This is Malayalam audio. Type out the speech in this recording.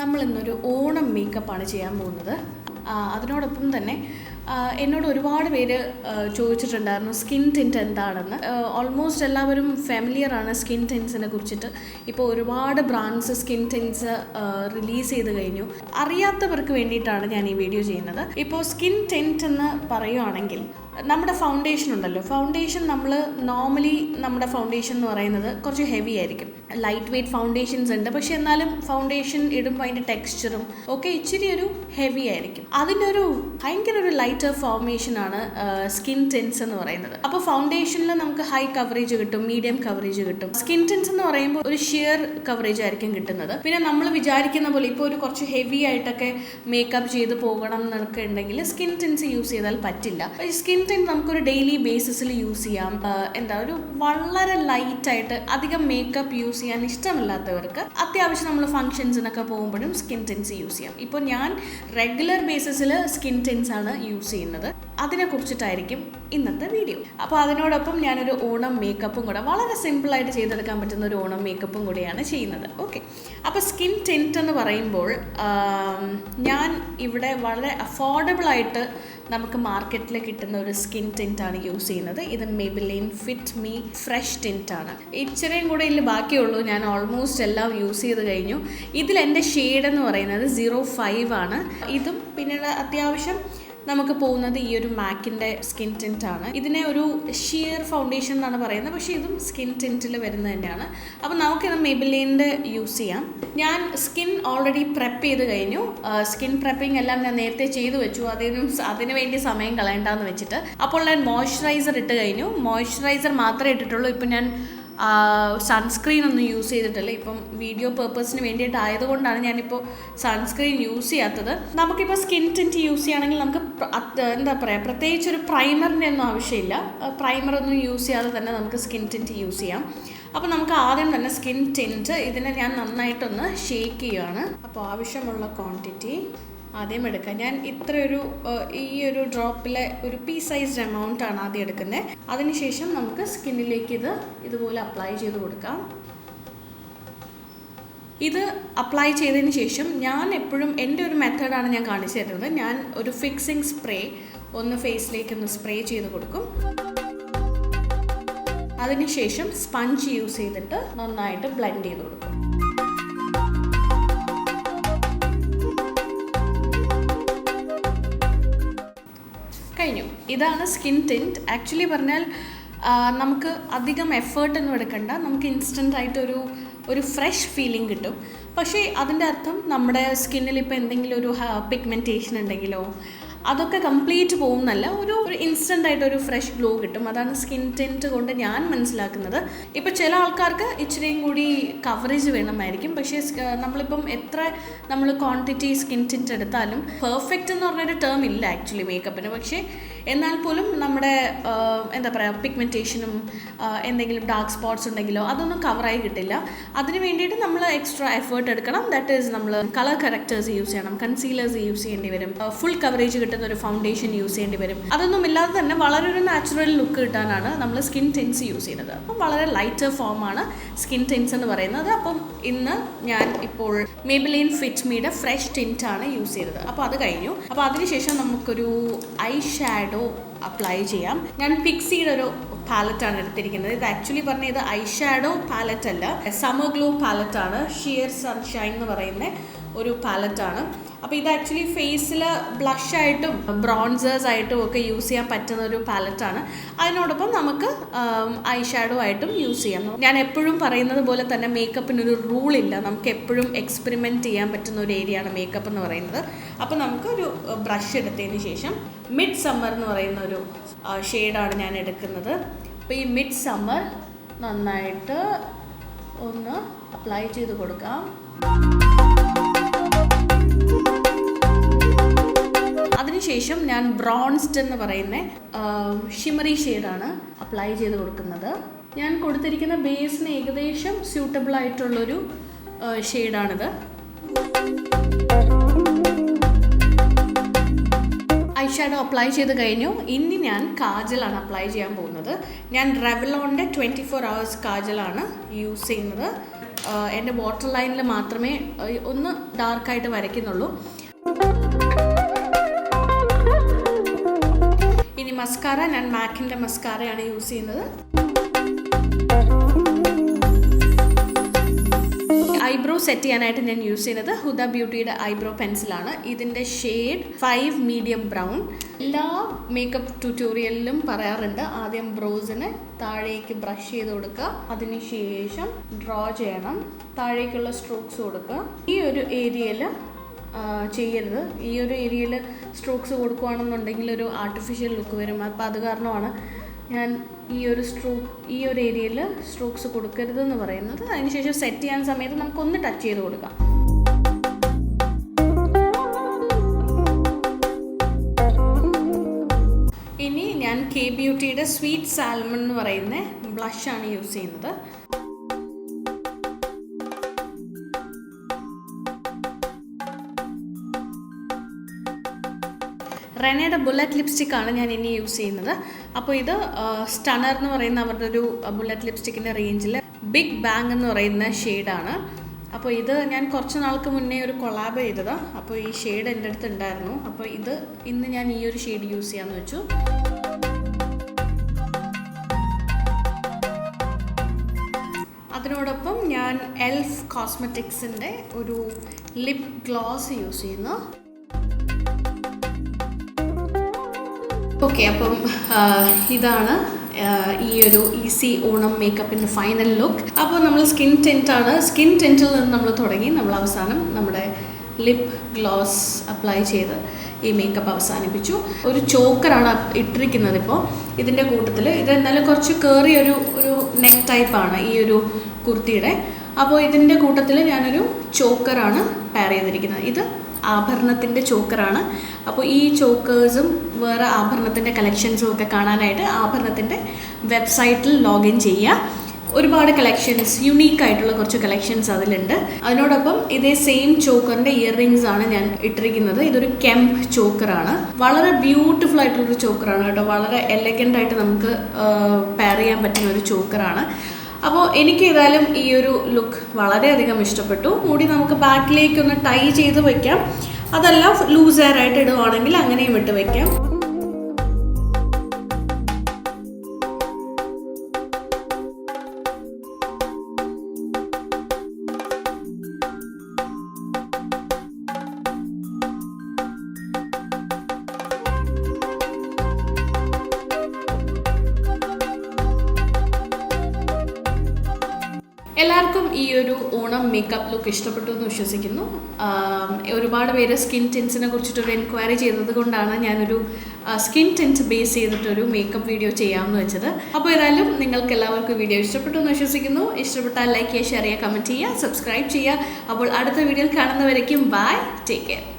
നമ്മൾ ഇന്നൊരു ഓണം മേക്കപ്പാണ് ചെയ്യാൻ പോകുന്നത്. അതിനോടൊപ്പം തന്നെ എന്നോട് ഒരുപാട് പേര് ചോദിച്ചിട്ടുണ്ടായിരുന്നു സ്കിൻ ടിൻറ്റ് എന്താണെന്ന്. ഓൾമോസ്റ്റ് എല്ലാവരും ഫെമിലിയറാണ് സ്കിൻ ടിൻസിനെ കുറിച്ചിട്ട്. ഇപ്പോൾ ഒരുപാട് ബ്രാൻഡ്സ് സ്കിൻ ടിൻസ് റിലീസ് ചെയ്ത് കഴിഞ്ഞു. അറിയാത്തവർക്ക് വേണ്ടിയിട്ടാണ് ഞാൻ ഈ വീഡിയോ ചെയ്യുന്നത്. ഇപ്പോൾ സ്കിൻ ടിൻറ്റ് എന്ന് പറയുകയാണെങ്കിൽ നമ്മുടെ ഫൗണ്ടേഷൻ ഉണ്ടല്ലോ, ഫൗണ്ടേഷൻ നമ്മൾ നോർമലി നമ്മുടെ ഫൗണ്ടേഷൻ എന്ന് പറയുന്നത് കുറച്ച് ഹെവി ആയിരിക്കും. ലൈറ്റ് വെയ്റ്റ് ഫൗണ്ടേഷൻസ് ഉണ്ട്, പക്ഷെ എന്നാലും ഫൗണ്ടേഷൻ ഇടുമ്പോൾ അതിൻ്റെ ടെക്സ്ചറും ഒക്കെ ഇച്ചിരി ഒരു ഹെവി ആയിരിക്കും. അതിനൊരു ഭയങ്കര ഒരു ലൈറ്റർ ഫോർമേഷനാണ് സ്കിൻ ടിൻസ് എന്ന് പറയുന്നത്. അപ്പോൾ ഫൗണ്ടേഷനിൽ നമുക്ക് ഹൈ കവറേജ് കിട്ടും, മീഡിയം കവറേജ് കിട്ടും. സ്കിൻ ടിൻസ് എന്ന് പറയുമ്പോൾ ഒരു ഷിയർ കവറേജ് ആയിരിക്കും കിട്ടുന്നത്. പിന്നെ നമ്മൾ വിചാരിക്കുന്ന പോലെ ഇപ്പോൾ ഒരു കുറച്ച് ഹെവി ആയിട്ടൊക്കെ മേക്കപ്പ് ചെയ്ത് പോകണം എന്നൊക്കെ ഉണ്ടെങ്കിൽ സ്കിൻ ടിൻസ് യൂസ് ചെയ്താൽ പറ്റില്ല. സ്കിൻ ടിൻറ്റ് നമുക്കൊരു ഡെയിലി ബേസിസിൽ യൂസ് ചെയ്യാം. ഒരു വളരെ ലൈറ്റായിട്ട് അധികം മേക്കപ്പ് യൂസ് ചെയ്യാൻ ഇഷ്ടമില്ലാത്തവർക്ക് അത്യാവശ്യം നമ്മൾ ഫംഗ്ഷൻസിനൊക്കെ പോകുമ്പോഴും സ്കിൻ ടിൻസ് യൂസ് ചെയ്യാം. ഇപ്പോൾ ഞാൻ റെഗുലർ ബേസിസിൽ സ്കിൻ ടിൻസ് ആണ് യൂസ് ചെയ്യുന്നത്. അതിനെക്കുറിച്ചിട്ടായിരിക്കും ഇന്നത്തെ വീഡിയോ. അപ്പോൾ അതിനോടൊപ്പം ഞാനൊരു ഓണം മേക്കപ്പും കൂടെ വളരെ സിമ്പിളായിട്ട് ചെയ്തെടുക്കാൻ പറ്റുന്ന ഒരു ഓണം മേക്കപ്പും കൂടെയാണ് ചെയ്യുന്നത്. ഓക്കെ, അപ്പോൾ സ്കിൻ ടിൻറ്റ് എന്ന് പറയുമ്പോൾ ഞാൻ ഇവിടെ വളരെ അഫോർഡബിളായിട്ട് നമുക്ക് മാർക്കറ്റിൽ കിട്ടുന്ന ഒരു സ്കിൻ ടിൻറ്റാണ് യൂസ് ചെയ്യുന്നത്. ഇത് മെബിലിൻ ഫിറ്റ് മീ ഫ്രഷ് ടിൻറ്റാണ്. ഇച്ചിരിയും കൂടെ ഇതിൽ ബാക്കിയുള്ളൂ. ഞാൻ ഓൾമോസ്റ്റ് എല്ലാം യൂസ് ചെയ്ത് കഴിഞ്ഞു. ഇതിൽ എൻ്റെ ഷെയ്ഡ് എന്ന് പറയുന്നത് 05 ആണ്. ഇതും പിന്നീട് അത്യാവശ്യം നമുക്ക് പോകുന്നത് ഈ ഒരു മാക്കിൻ്റെ സ്കിൻ ടിൻറ്റാണ്. ഇതിനെ ഒരു ഷിയർ ഫൗണ്ടേഷൻ എന്നാണ് പറയുന്നത്, പക്ഷേ ഇതും സ്കിൻ ടിൻറ്റിൽ വരുന്നത് തന്നെയാണ്. അപ്പോൾ നമുക്കിത് മെബിലിൻ്റെ യൂസ് ചെയ്യാം. ഞാൻ സ്കിൻ ഓൾറെഡി പ്രെപ്പ് ചെയ്ത് കഴിഞ്ഞു. സ്കിൻ പ്രെപ്പിംഗ് എല്ലാം ഞാൻ നേരത്തെ ചെയ്തു വെച്ചു, അതിന് വേണ്ടി സമയം കളയണ്ടെന്ന് വെച്ചിട്ട്. അപ്പോൾ ഞാൻ മോയ്സ്ചറൈസർ ഇട്ട് കഴിഞ്ഞു. മോയ്സ്ചറൈസർ മാത്രമേ ഇട്ടിട്ടുള്ളൂ. ഇപ്പം ഞാൻ സൺസ്ക്രീൻ ഒന്നും യൂസ് ചെയ്തിട്ടില്ല. ഇപ്പം വീഡിയോ പേർപ്പസിന് വേണ്ടിയിട്ടായതുകൊണ്ടാണ് ഞാനിപ്പോൾ സൺസ്ക്രീൻ യൂസ് ചെയ്യാത്തത്. നമുക്കിപ്പോൾ സ്കിൻ ടിൻറ്റ് യൂസ് ചെയ്യുകയാണെങ്കിൽ നമുക്ക് എന്താ പറയുക, പ്രത്യേകിച്ച് ഒരു പ്രൈമറിൻ്റെ ഒന്നും ആവശ്യമില്ല. പ്രൈമറൊന്നും യൂസ് ചെയ്യാതെ തന്നെ നമുക്ക് സ്കിൻ ടിൻറ്റ് യൂസ് ചെയ്യാം. അപ്പോൾ നമുക്ക് ആദ്യം തന്നെ സ്കിൻ ടിൻറ്റ് ഇതിനെ ഞാൻ നന്നായിട്ടൊന്ന് ഷേക്ക് ചെയ്യുകയാണ്. അപ്പോൾ ആവശ്യമുള്ള ക്വാണ്ടിറ്റി ആദ്യം എടുക്കാം. ഞാൻ ഈ ഒരു ഡ്രോപ്പിലെ ഒരു പീ സൈസ്ഡ് എമൗണ്ടാണ് ആദ്യം എടുക്കുന്നത്. അതിനുശേഷം നമുക്ക് സ്കിന്നിലേക്ക് ഇതുപോലെ അപ്ലൈ ചെയ്ത് കൊടുക്കാം. ഇത് അപ്ലൈ ചെയ്തതിന് ശേഷം ഞാൻ എപ്പോഴും എൻ്റെ ഒരു മെത്തേഡാണ് ഞാൻ കാണിച്ചു തരുന്നത്. ഞാൻ ഒരു ഫിക്സിങ് സ്പ്രേ ഫേസിലേക്ക് ഒന്ന് സ്പ്രേ ചെയ്ത് കൊടുക്കും. അതിനുശേഷം സ്പഞ്ച് യൂസ് ചെയ്തിട്ട് നന്നായിട്ട് ബ്ലെൻഡ് ചെയ്ത് കൊടുക്കും. കഴിഞ്ഞു. ഇതാണ് സ്കിൻ ടിൻറ്റ്. ആക്ച്വലി പറഞ്ഞാൽ നമുക്ക് അധികം എഫേർട്ടൊന്നും എടുക്കണ്ട. നമുക്ക് ഇൻസ്റ്റൻ്റായിട്ടൊരു ഫ്രഷ് ഫീലിംഗ് കിട്ടും. പക്ഷേ അതിൻ്റെ അർത്ഥം നമ്മുടെ സ്കിന്നിൽ ഇപ്പോൾ എന്തെങ്കിലും ഒരു പിഗ്മെൻറ്റേഷൻ ഉണ്ടെങ്കിലോ അതൊക്കെ കംപ്ലീറ്റ് പോകുന്നല്ല. ഒരു ഇൻസ്റ്റൻ്റായിട്ടൊരു ഫ്രഷ് ഗ്ലോ കിട്ടും. അതാണ് സ്കിൻ ടിൻറ്റ് കൊണ്ട് ഞാൻ മനസ്സിലാക്കുന്നത്. ഇപ്പോൾ ചില ആൾക്കാർക്ക് ഇച്ചിരിയും കൂടി കവറേജ് വേണമായിരിക്കും. പക്ഷേ നമ്മളിപ്പം എത്ര ക്വാണ്ടിറ്റി സ്കിൻ ടിൻറ്റ് എടുത്താലും പെർഫെക്റ്റ് എന്ന് പറഞ്ഞൊരു ടേം ഇല്ല ആക്ച്വലി മേക്കപ്പിന്. പക്ഷേ എന്നാൽ പോലും നമ്മുടെ എന്താ പറയുക, പിഗ്മെൻറ്റേഷനും എന്തെങ്കിലും ഡാർക്ക് സ്പോട്ട്സ് ഉണ്ടെങ്കിലോ അതൊന്നും കവറായി കിട്ടില്ല. അതിന് വേണ്ടിയിട്ട് നമ്മൾ എക്സ്ട്രാ എഫേർട്ട് എടുക്കണം. ദാറ്റ് ഈസ് നമ്മൾ കളർ കറക്റ്റേഴ്സ് യൂസ് ചെയ്യണം, കൺസീലേഴ്സ് യൂസ് ചെയ്യേണ്ടി വരും, ഫുൾ കവറേജ് കിട്ടുന്ന ഒരു ഫൗണ്ടേഷൻ യൂസ് ചെയ്യേണ്ടി വരും. അതൊന്നും ഇല്ലാതെ തന്നെ വളരെ ഒരു നാച്ചുറൽ ലുക്ക് കിട്ടാനാണ് നമ്മൾ സ്കിൻ ടിൻസ് യൂസ് ചെയ്യുന്നത്. അപ്പം വളരെ ലൈറ്റർ ഫോമാണ് സ്കിൻ ടിൻസ് എന്ന് പറയുന്നത്. അപ്പം ഇന്ന് ഞാൻ ഇപ്പോൾ മെബിലിൻ ഫിറ്റ് മീയുടെ ഫ്രഷ് ടിൻറ്റാണ് യൂസ് ചെയ്തത്. അപ്പോൾ അത് കഴിഞ്ഞു. അപ്പോൾ അതിനുശേഷം നമുക്കൊരു ഐ ഷാഡോ അപ്ലൈ ചെയ്യാം. ഞാൻ പിക്സിയുടെ ഒരു പാലറ്റാണ് എടുത്തിരിക്കുന്നത്. ഇത് ആക്ച്വലി പറഞ്ഞാൽ ഇത് ഐ ഷാഡോ പാലറ്റ് അല്ല, സമ്മർ ഗ്ലോ പാലറ്റാണ്. ഷിയർ സൺഷൈൻ എന്ന് പറയുന്ന ഒരു പാലറ്റാണ്. അപ്പോൾ ഇത് ആക്ച്വലി ഫേസിൽ ബ്ലഷായിട്ടും ബ്രോൺസേഴ്സ് ആയിട്ടും ഒക്കെ യൂസ് ചെയ്യാൻ പറ്റുന്ന ഒരു പാലറ്റാണ്. അതിനോടൊപ്പം നമുക്ക് ഐ ഷാഡോ ആയിട്ടും യൂസ് ചെയ്യാം. ഞാൻ എപ്പോഴും പറയുന്നത് പോലെ തന്നെ മേക്കപ്പിനൊരു റൂളില്ല. നമുക്ക് എപ്പോഴും എക്സ്പെരിമെൻറ്റ് ചെയ്യാൻ പറ്റുന്ന ഒരു ഏരിയയാണ് മേക്കപ്പ് എന്ന് പറയുന്നത്. അപ്പോൾ നമുക്കൊരു ബ്രഷ് എടുത്തതിന് ശേഷം മിഡ് സമ്മർ എന്ന് പറയുന്ന ഒരു ഷെയ്ഡാണ് ഞാൻ എടുക്കുന്നത്. അപ്പോൾ ഈ മിഡ് സമ്മർ നന്നായിട്ട് ഒന്ന് അപ്ലൈ ചെയ്ത് കൊടുക്കാം. അതിനുശേഷം ഞാൻ ബ്രോൺസ്ഡ് എന്ന് പറയുന്ന ഷിമറി ഷെയ്ഡാണ് അപ്ലൈ ചെയ്ത് കൊടുക്കുന്നത്. ഞാൻ കൊടുത്തിരിക്കുന്ന ബേസിന് ഏകദേശം സ്യൂട്ടബിൾ ആയിട്ടുള്ളൊരു ഷെയ്ഡാണിത്. ഐ ഷാഡോ അപ്ലൈ ചെയ്ത് കഴിഞ്ഞു. ഇനി ഞാൻ കാജലാണ് അപ്ലൈ ചെയ്യാൻ പോകുന്നത്. ഞാൻ റെവലോണിൻ്റെ 24 hours കാജലാണ് യൂസ് ചെയ്യുന്നത്. എൻ്റെ വാട്ടർ ലൈനിൽ മാത്രമേ ഒന്ന് ഡാർക്കായിട്ട് വരയ്ക്കുന്നുള്ളൂ. ഇനി മസ്കാര, ഞാൻ മാക്കിൻ്റെ മസ്കാരയാണ് യൂസ് ചെയ്യുന്നത്. ഐബ്രോ സെറ്റ് ചെയ്യാനായിട്ട് ഞാൻ യൂസ് ചെയ്യുന്നത് ഹുദ ബ്യൂട്ടിയുടെ ഐബ്രോ പെൻസിലാണ്. ഇതിൻ്റെ ഷെയ്ഡ് 5 മീഡിയം ബ്രൗൺ. എല്ലാ മേക്കപ്പ് ട്യൂട്ടോറിയലിലും പറയാറുണ്ട്, ആദ്യം ബ്രോസിനെ താഴേക്ക് ബ്രഷ് ചെയ്ത് കൊടുക്കുക, അതിനുശേഷം ഡ്രോ ചെയ്യണം, താഴേക്കുള്ള സ്ട്രോക്സ് കൊടുക്കുക. ഈ ഒരു ഏരിയയിൽ ചെയ്യരുത്. ഈ ഒരു ഏരിയയിൽ സ്ട്രോക്സ് കൊടുക്കുകയാണെന്നുണ്ടെങ്കിൽ ഒരു ആർട്ടിഫിഷ്യൽ ലുക്ക് വരും. അപ്പോൾ അത് കാരണമാണ് ഞാൻ ഈ ഒരു ഏരിയയിൽ സ്ട്രോക്സ് കൊടുക്കരുതെന്ന് പറയുന്നത്. അതിനുശേഷം സെറ്റ് ചെയ്യാൻ സമയത്ത് നമുക്കൊന്ന് ടച്ച് ചെയ്ത് കൊടുക്കാം. ഇനി ഞാൻ കെ ബ്യൂട്ടിയുടെ സ്വീറ്റ് സാൽമൺ എന്ന് പറയുന്ന ബ്ലഷാണ് യൂസ് ചെയ്യുന്നത്. റെനയുടെ ബുള്ളറ്റ് ലിപ്സ്റ്റിക്കാണ് ഞാൻ ഇനി യൂസ് ചെയ്യുന്നത്. അപ്പോൾ ഇത് സ്റ്റണർ എന്ന് പറയുന്ന അവരുടെ ഒരു ബുള്ളറ്റ് ലിപ്സ്റ്റിക്കിൻ്റെ റേഞ്ചിൽ ബിഗ് ബാങ് എന്ന് പറയുന്ന ഷെയ്ഡാണ്. അപ്പോൾ ഇത് ഞാൻ കുറച്ച് നാൾക്ക് മുന്നേ ഒരു കൊളാബ് ചെയ്തതാണ്. അപ്പോൾ ഈ ഷെയ്ഡ് എൻ്റെ അടുത്ത് ഉണ്ടായിരുന്നു. അപ്പോൾ ഇന്ന് ഞാൻ ഈ ഒരു ഷെയ്ഡ് യൂസ് ചെയ്യാമെന്ന് വെച്ചു. അതിനോടൊപ്പം ഞാൻ എൽഫ് കോസ്മെറ്റിക്സിൻ്റെ ഒരു ലിപ് ഗ്ലോസ് യൂസ് ചെയ്യുന്നു. ഓക്കെ, അപ്പം ഇതാണ് ഈ ഒരു ഈസി ഓണം മേക്കപ്പിൻ്റെ ഫൈനൽ ലുക്ക്. അപ്പോൾ നമ്മൾ സ്കിൻ ടിൻറ്റിൽ നിന്ന് നമ്മൾ തുടങ്ങി, നമ്മൾ അവസാനം നമ്മുടെ ലിപ് ഗ്ലോസ് അപ്ലൈ ചെയ്ത് ഈ മേക്കപ്പ് അവസാനിപ്പിച്ചു. ഒരു ചോക്കറാണ് ഇട്ടിരിക്കുന്നത് ഇപ്പോൾ ഇതിൻ്റെ കൂട്ടത്തിൽ. ഇത് എന്നാലും കുറച്ച് കയറിയൊരു നെക്ക് ടൈപ്പാണ് ഈ ഒരു കുർത്തിയുടെ. അപ്പോൾ ഇതിൻ്റെ കൂട്ടത്തിൽ ഞാനൊരു ചോക്കറാണ് പെയർ ചെയ്തിരിക്കുന്നത്. ഇത് ആഭരണത്തിൻ്റെ ചോക്കറാണ്. അപ്പോൾ ഈ ചോക്കേഴ്സും വേറെ ആഭരണത്തിൻ്റെ കളക്ഷൻസും ഒക്കെ കാണാനായിട്ട് ആഭരണത്തിൻ്റെ വെബ്സൈറ്റിൽ ലോഗിൻ ചെയ്യുക. ഒരുപാട് കളക്ഷൻസ്, യുണീക്കായിട്ടുള്ള കുറച്ച് കളക്ഷൻസ് അതിലുണ്ട്. അതിനോടൊപ്പം ഇതേ സെയിം ചോക്കറിൻ്റെ ഇയറിങ്സ് ആണ് ഞാൻ ഇട്ടിരിക്കുന്നത്. ഇതൊരു കെംപ് ചോക്കറാണ്. വളരെ ബ്യൂട്ടിഫുൾ ആയിട്ടുള്ളൊരു ചോക്കറാണ് കേട്ടോ. വളരെ എലഗൻ്റ് ആയിട്ട് നമുക്ക് പെയർ ചെയ്യാൻ പറ്റുന്ന ഒരു ചോക്കറാണ്. അപ്പോൾ എനിക്ക് ഏതായാലും ഈ ഒരു ലുക്ക് വളരെയധികം ഇഷ്ടപ്പെട്ടു. മുടി നമുക്ക് ബാക്കിലേക്കൊന്ന് ടൈ ചെയ്ത് വയ്ക്കാം, അതല്ല ലൂസ് ഹെയർ ആയിട്ട് ഇടുവാണെങ്കിൽ അങ്ങനെയും ഇട്ട് വയ്ക്കാം. എല്ലാവർക്കും ഈ ഒരു ഓണം മേക്കപ്പ് ലുക്ക് ഇഷ്ടപ്പെട്ടു എന്ന് വിശ്വസിക്കുന്നു. ഒരുപാട് പേര് സ്കിൻ ടിൻസിനെ കുറിച്ചിട്ടൊരു എൻക്വയറി ചെയ്തത് കൊണ്ടാണ് ഞാനൊരു സ്കിൻ ടിൻസ് ബേസ് ചെയ്തിട്ടൊരു മേക്കപ്പ് വീഡിയോ ചെയ്യാമെന്ന് വെച്ചത്. അപ്പോൾ ഏതായാലും നിങ്ങൾക്ക് എല്ലാവർക്കും വീഡിയോ ഇഷ്ടപ്പെട്ടു എന്ന് വിശ്വസിക്കുന്നു. ഇഷ്ടപ്പെട്ടാൽ ലൈക്ക് ചെയ്യുക, ഷെയർ ചെയ്യുക, കമൻറ്റ് ചെയ്യുക, സബ്സ്ക്രൈബ് ചെയ്യുക. അപ്പോൾ അടുത്ത വീഡിയോയിൽ കാണുന്നവരേക്കും ബൈ, ടേക്ക് കെയർ.